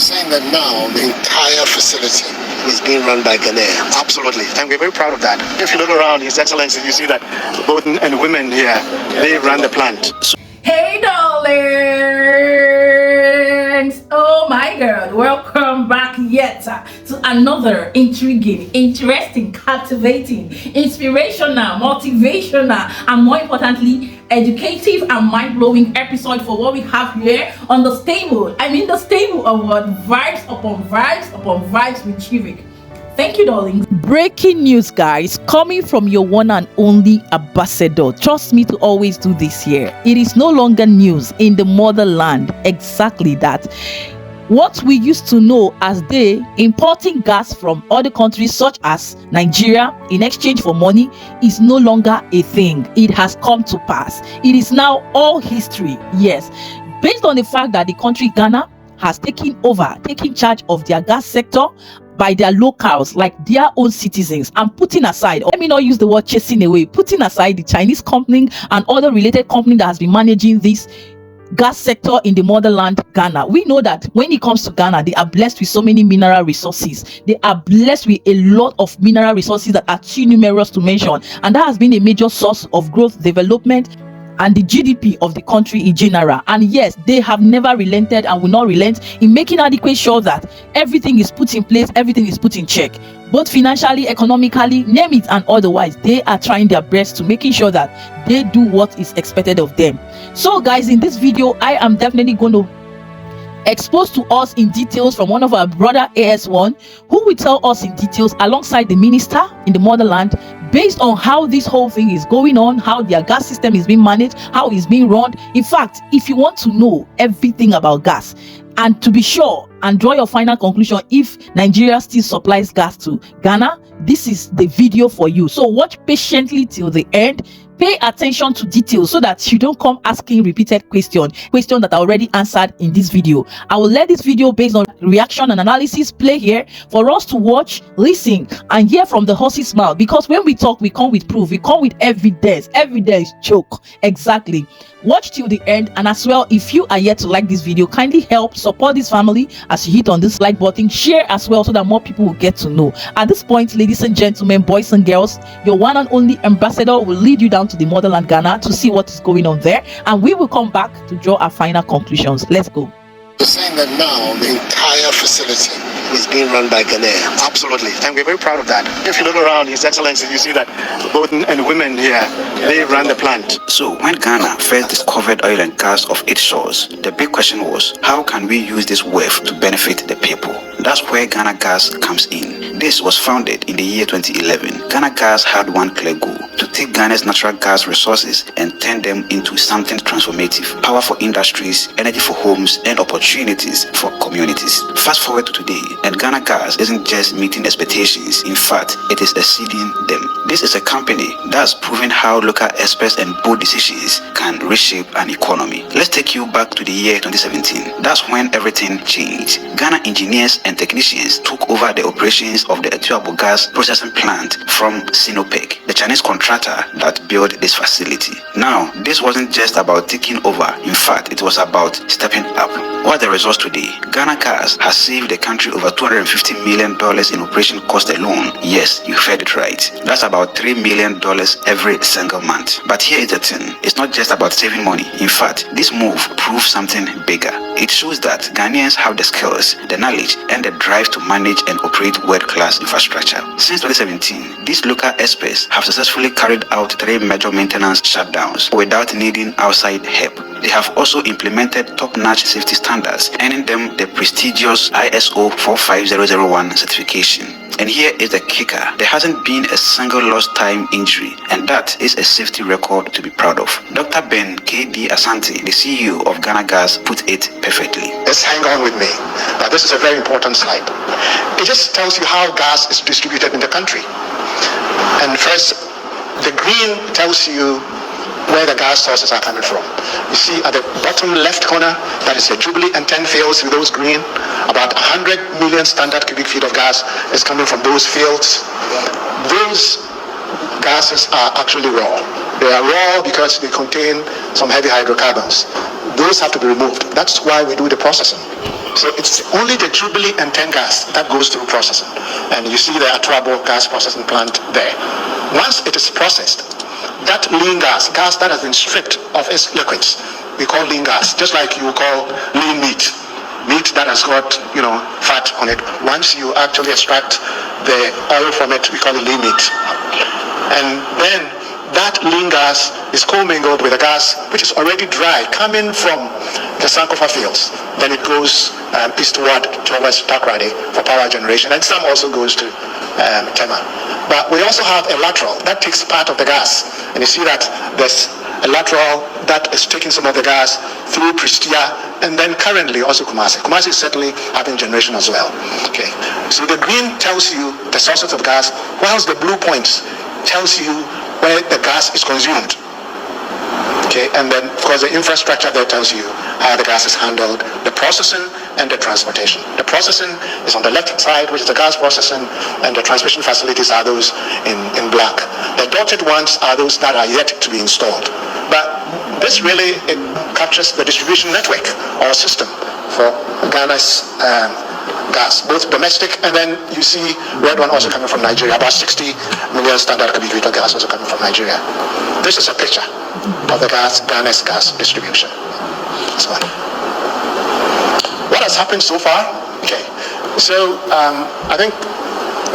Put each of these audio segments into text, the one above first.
saying that now the entire facility is being run by Ghanaians. Absolutely, and we're very proud of that. If you look around, His Excellency, you see that both men and women here, they run the plant. Hey darlings, oh my god, welcome back yet to another intriguing, interesting, captivating, inspirational, motivational, and more importantly educative and mind-blowing episode for what we have here on the stable of what vibes upon vibes with Chivik. Thank you, darlings. Breaking news, guys, coming from your one and only ambassador. Trust me to always do this here. It is no longer news in the motherland. Exactly that. What we used to know as they importing gas from other countries such as Nigeria in exchange for money is no longer a thing. It has come to pass. It is now all history. Yes, based on the fact that the country Ghana has taken charge of their gas sector by their locals, like their own citizens, and putting aside, let me not use the word chasing away, putting aside the Chinese company and other related company that has been managing this gas sector in the motherland Ghana. We know that when it comes to Ghana, they are blessed with so many mineral resources. They are blessed with a lot of mineral resources that are too numerous to mention, and that has been a major source of growth, development, and the GDP of the country in general. And yes, they have never relented and will not relent in making adequate sure that everything is put in place, everything is put in check, both financially, economically, name it, and otherwise. They are trying their best to making sure that they do what is expected of them. So guys, in this video, I am definitely going to expose to us in details from one of our brother AS1, who will tell us in details alongside the minister in the motherland, based on how this whole thing is going on, how their gas system is being managed, how it's being run. In fact, if you want to know everything about gas and to be sure and draw your final conclusion if Nigeria still supplies gas to Ghana, this is the video for you. So watch patiently till the end. Pay attention to details so that you don't come asking repeated questions that are already answered in this video. I will let this video based on reaction and analysis play here for us to watch, listen, and hear from the horse's mouth. Because when we talk, we come with proof, we come with evidence. Evidence choke. Exactly. Watch till the end, and as well, if you are yet to like this video, kindly help support this family as you hit on this like button, share as well so that more people will get to know. At this point, ladies and gentlemen, boys and girls, your one and only ambassador will lead you down to the motherland Ghana to see what is going on there, and we will come back to draw our final conclusions. Let's go. You're saying that now the entire facility is being run by Ghanaians. Absolutely, and we're very proud of that. If you look around, His Excellency, you see that both men and women here, they run the plant. So when Ghana first discovered oil and gas of its shores, the big question was, how can we use this wealth to benefit the people? That's where Ghana Gas comes in. This was founded in the year 2011. Ghana Gas had one clear goal: to take Ghana's natural gas resources and turn them into something transformative. Power for industries, energy for homes, and opportunities for communities. Fast forward to today, and Ghana Gas isn't just meeting expectations. In fact, it is exceeding them. This is a company that's proven how local experts and bold decisions can reshape an economy. Let's take you back to the year 2017. That's when everything changed. Ghana engineers and technicians took over the operations of the Etuabo gas processing plant from Sinopec, the Chinese contractor that built this facility. Now, this wasn't just about taking over. In fact, it was about stepping up. What the results today? Ghana Gas has saved the country over $250 million in operation cost alone. Yes, you heard it right. That's about $3 million every single month. But here is the thing. It's not just about saving money. In fact, this move proves something bigger. It shows that Ghanaians have the skills, the knowledge, and the drive to manage and operate world-class infrastructure. Since 2017, these local experts have successfully carried out 3 major maintenance shutdowns without needing outside help. They have also implemented top-notch safety standards, earning them the prestigious ISO 45001 certification. And here is the kicker. There hasn't been a single lost time injury, and that is a safety record to be proud of. Dr. Ben K.D. Asante, the CEO of Ghana Gas, put it perfectly. Let's hang on with me. This is a very important slide. It just tells you how gas is distributed in the country. And first, the green tells you where the gas sources are coming from. You see at the bottom left corner, that is the Jubilee and 10 fields with those green. About 100 million standard cubic feet of gas is coming from those fields. Those gases are actually raw. They are raw because they contain some heavy hydrocarbons. Those have to be removed. That's why we do the processing. So it's only the Jubilee and 10 gas that goes through processing. And you see the Atuabo gas processing plant there. Once it is processed, that lean gas that has been stripped of its liquids, we call lean gas, just like you call lean meat that has got, fat on it. Once you actually extract the oil from it, we call it lean meat. And then that lean gas is commingled with a gas which is already dry, coming from the Sankofa fields. Then it goes eastward towards Takoradi for power generation, and some also goes to Tema. But we also have a lateral that takes part of the gas, and you see that there's a lateral that is taking some of the gas through Pristia, and then currently also Kumasi. Kumasi is certainly having generation as well. Okay, so the green tells you the sources of gas, whilst the blue points tells you where the gas is consumed. Okay, and then of course the infrastructure there tells you how the gas is handled, the processing and the transportation. The processing is on the left side, which is the gas processing, and the transmission facilities are those in black. The dotted ones are those that are yet to be installed. But this really, it captures the distribution network or system for Ghana's gas, both domestic, and then you see red one also coming from Nigeria, about 60 million standard cubic meter gas also coming from Nigeria. This is a picture of the Ghana's gas distribution. This one. What has happened so far? Okay, so I think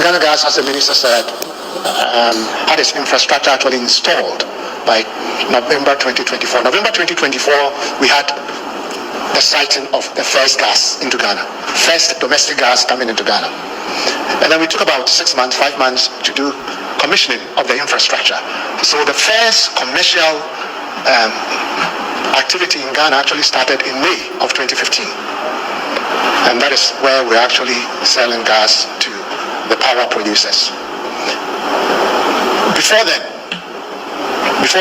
Ghana Gas, as the minister said, had its infrastructure actually installed by November 2024. November 2024, we had the sighting of the first gas into Ghana, first domestic gas coming into Ghana. And then we took about 6 months, 5 months to do commissioning of the infrastructure. So the first commercial activity in Ghana actually started in May of 2015. And that is where we're actually selling gas to the power producers. Before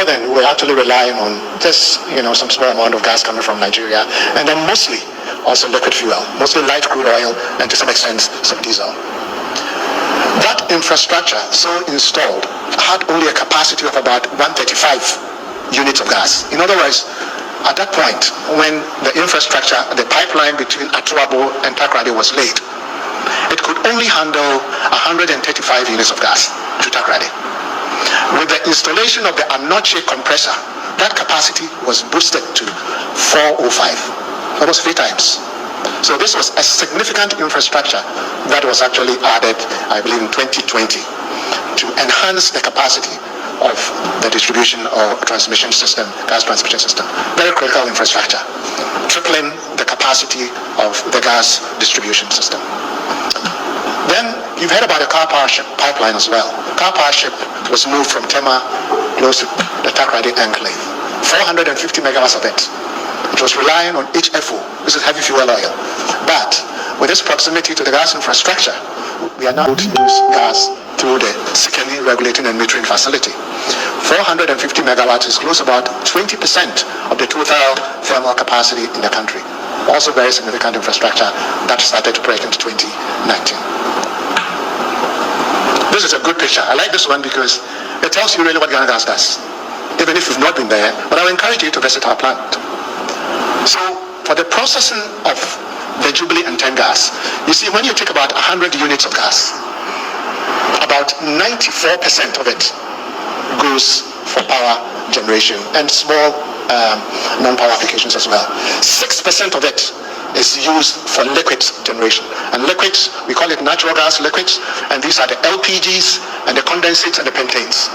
then, we were actually relying on just, some small amount of gas coming from Nigeria, and then mostly also liquid fuel, mostly light crude oil, and to some extent some diesel. That infrastructure, so installed, had only a capacity of about 135 units of gas. In other words, at that point, when the infrastructure, the pipeline between Atuabo and Takoradi was laid, it could only handle 135 units of gas to Takoradi. With the installation of the Anoche compressor, that capacity was boosted to 405, almost 3 times. So this was a significant infrastructure that was actually added, I believe, in 2020 to enhance the capacity of the distribution or transmission system, gas transmission system. Very critical infrastructure, tripling the capacity of the gas distribution system. Then you've heard about the car power ship pipeline as well. Car power ship was moved from Tema close to the Takoradi enclave. 450 megawatts of it. It was relying on HFO, this is heavy fuel oil. But with this proximity to the gas infrastructure, we are now able to use gas through the Sikeni regulating and metering facility. 450 megawatts is close about 20% of the total thermal capacity in the country. Also very significant infrastructure that started to break into 2019. This is a good picture. I like this one because it tells you really what Ghana Gas does, even if you've not been there, but I will encourage you to visit our plant. So for the processing of the Jubilee and 10 gas, you see when you take about 100 units of gas, about 94% of it goes for power generation and small non-power applications as well. 6% of it is used for liquid generation. And liquids, we call it natural gas liquids, and these are the LPGs and the condensates and the pentanes.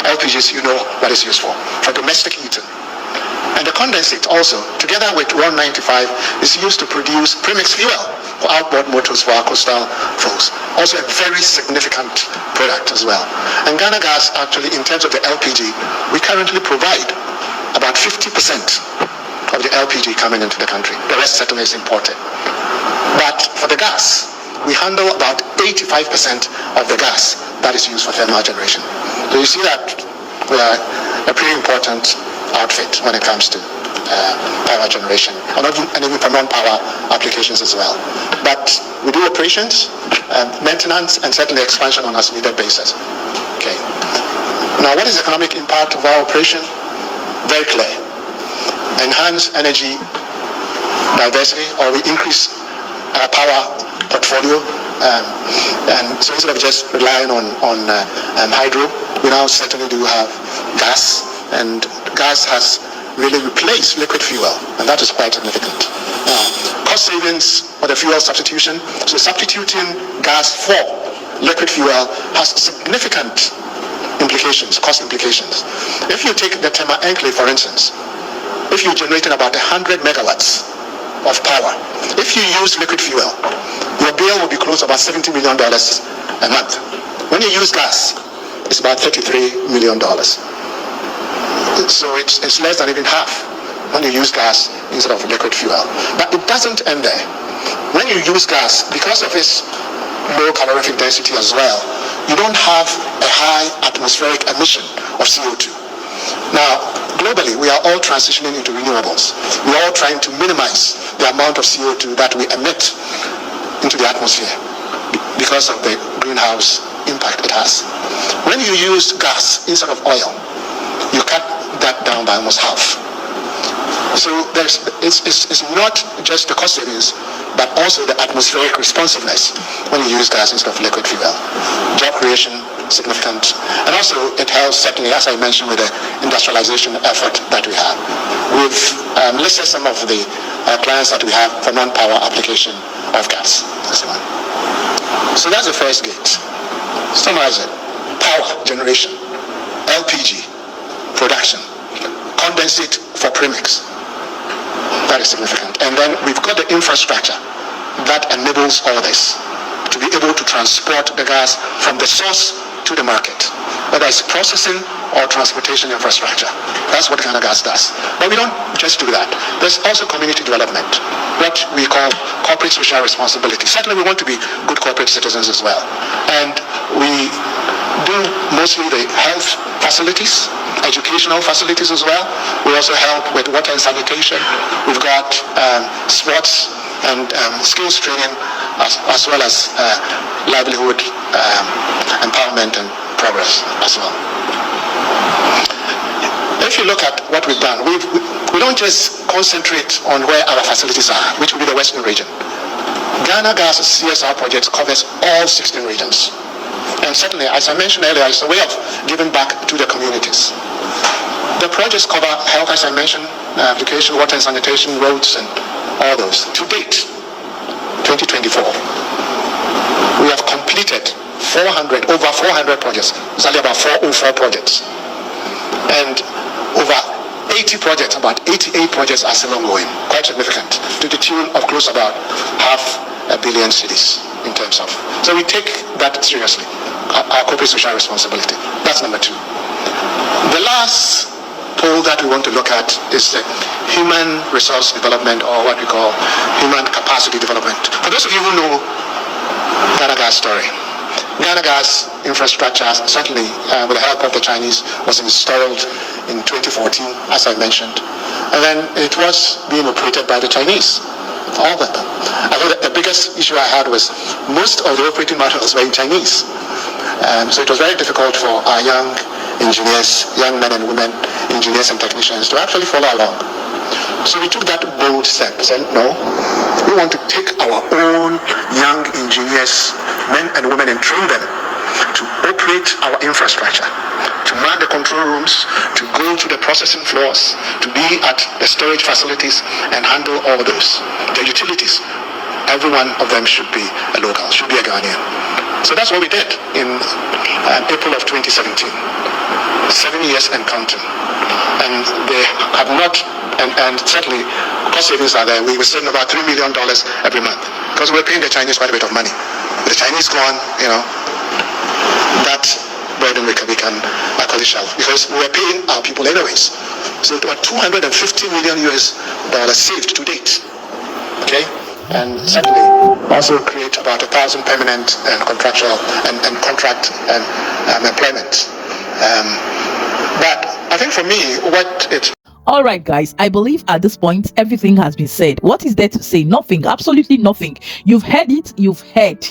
LPGs, you know what it's used for domestic heating. And the condensate also, together with 195, is used to produce premix fuel for outboard motors for our coastal flows. Also a very significant product as well. And Ghana Gas actually, in terms of the LPG, we currently provide about 50% of the LPG coming into the country. The rest certainly is imported. But for the gas, we handle about 85% of the gas that is used for thermal generation. So you see that we are a pretty important outfit when it comes to power generation, and even for non-power applications as well. But we do operations, maintenance, and certainly expansion on as needed basis. Okay. Now, what is the economic impact of our operation? Very clear. Enhance energy diversity, or we increase our power portfolio. And so instead of just relying on hydro, we now certainly do have gas, and gas has really replaced liquid fuel, and that is quite significant. Cost savings for the fuel substitution. So substituting gas for liquid fuel has significant implications, cost implications. If you take the Tema Enclave, for instance, if you're generating about 100 megawatts of power, if you use liquid fuel, your bill will be close to about $70 million a month. When you use gas, it's about $33 million. So it's less than even half when you use gas instead of liquid fuel. But it doesn't end there. When you use gas, because of its low calorific density as well, you don't have a high atmospheric emission of CO2. Now, globally, we are all transitioning into renewables. We are all trying to minimize the amount of CO2 that we emit into the atmosphere because of the greenhouse impact it has. When you use gas instead of oil, you cut that down by almost half. So it's not just the cost savings, but also the atmospheric responsiveness when you use gas instead of liquid fuel. Job creation, significant. And also it helps, certainly, as I mentioned, with the industrialization effort that we have. We've listed some of the plans that we have for non-power application of gas. This one. So that's the first gate. Summarize it. Power generation, LPG, production, condensate for premix. That is significant. And then we've got the infrastructure that enables all this, to be able to transport the gas from the source to the market, whether it's processing or transportation infrastructure. That's what Ghana Gas does. But we don't just do that. There's also community development, what we call corporate social responsibility. Certainly we want to be good corporate citizens as well. And we do mostly the health facilities, educational facilities as well. We also help with water and sanitation. We've got sports and skills training, as well as livelihood empowerment and progress as well. If you look at what we've done, we don't just concentrate on where our facilities are, which will be the Western region. Ghana Gas CSR project covers all 16 regions. And certainly, as I mentioned earlier, it's a way of giving back to the communities. The projects cover health, as I mentioned, education, water and sanitation, roads, and all those. To date, 2024, we have completed over 400 projects. It's only about 404 projects. And over 80 projects, about 88 projects are still ongoing. Quite significant, to the tune of close about $500 million cedis in terms of. So we take that seriously, our corporate social responsibility. That's number two. The last pole that we want to look at is the human resource development, or what we call human capacity development. For those of you who know Ghana Gas story, Ghana Gas infrastructure, certainly with the help of the Chinese, was installed in 2014, as I mentioned. And then it was being operated by the Chinese, all of them. I think the biggest issue I had was most of the operating manuals were in Chinese. So it was very difficult for our young engineers, young men and women, engineers and technicians to actually follow along. So we took that bold step, said, no, we want to take our own young engineers, men and women, and train them to operate our infrastructure, to man the control rooms, to go to the processing floors, to be at the storage facilities and handle all those. The utilities, every one of them should be a local, should be a Ghanaian. So that's what we did in April of 2017. 7 years and counting. And they have not, and certainly cost savings are there. We were saving about $3 million every month because we're paying the Chinese quite a bit of money. With the Chinese gone, that burden we can actually shelve because we're paying our people anyways. So about $250 million saved to date. Okay? And certainly also create about 1,000 permanent and contractual and contract and employment. But I think for me, what it. All right, guys, I believe at this point, everything has been said. What is there to say? Nothing, absolutely nothing. You've heard it, you've heard.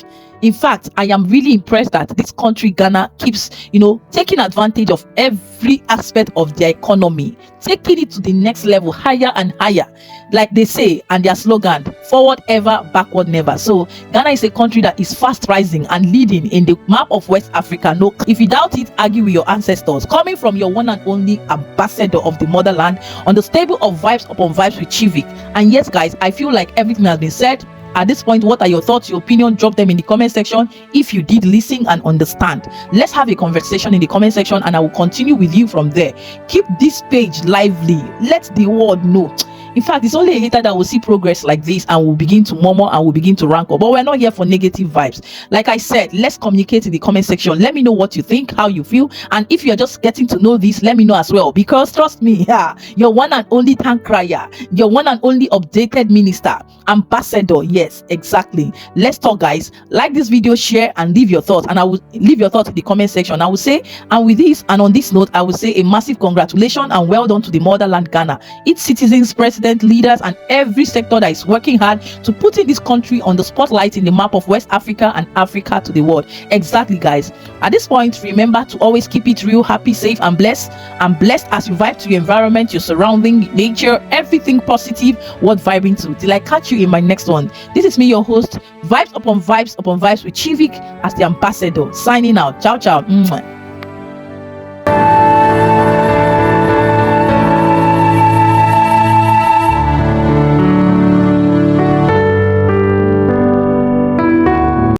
In fact, I am really impressed that this country, Ghana, keeps, taking advantage of every aspect of their economy, taking it to the next level, higher and higher. Like they say, and their slogan, forward ever, backward never. So Ghana is a country that is fast rising and leading in the map of West Africa. No, if you doubt it, argue with your ancestors. Coming from your one and only ambassador of the motherland on the stable of Vibes Upon Vibes with Chivik. And yes, guys, I feel like everything has been said. At this point, what are your thoughts, your opinion? Drop them in the comment section if you did listen and understand. Let's have a conversation in the comment section, and I will continue with you from there. Keep this page lively. Let the world know. In fact, it's only a hater that will see progress like this and will begin to murmur and will begin to rankle. But we're not here for negative vibes. Like I said, let's communicate in the comment section. Let me know what you think, how you feel. And if you're just getting to know this, let me know as well. Because trust me, your one and only tank crier, your one and only updated minister, ambassador. Yes, exactly. Let's talk, guys. Like this video, share, and leave your thoughts. And I will leave your thoughts in the comment section. I will say, and with this, and on this note, I will say a massive congratulations and well done to the motherland Ghana, its citizens, president, leaders, and every sector that is working hard to put in this country on the spotlight in the map of West Africa and Africa to the world. Exactly, guys. At this point, remember to always keep it real, happy, safe, and blessed as you vibe to your environment, your surrounding, nature, everything positive, worth vibing to. Till I catch you in my next one. This is me, your host, Vibes Upon Vibes with Chivik as the ambassador, signing out. Ciao, ciao.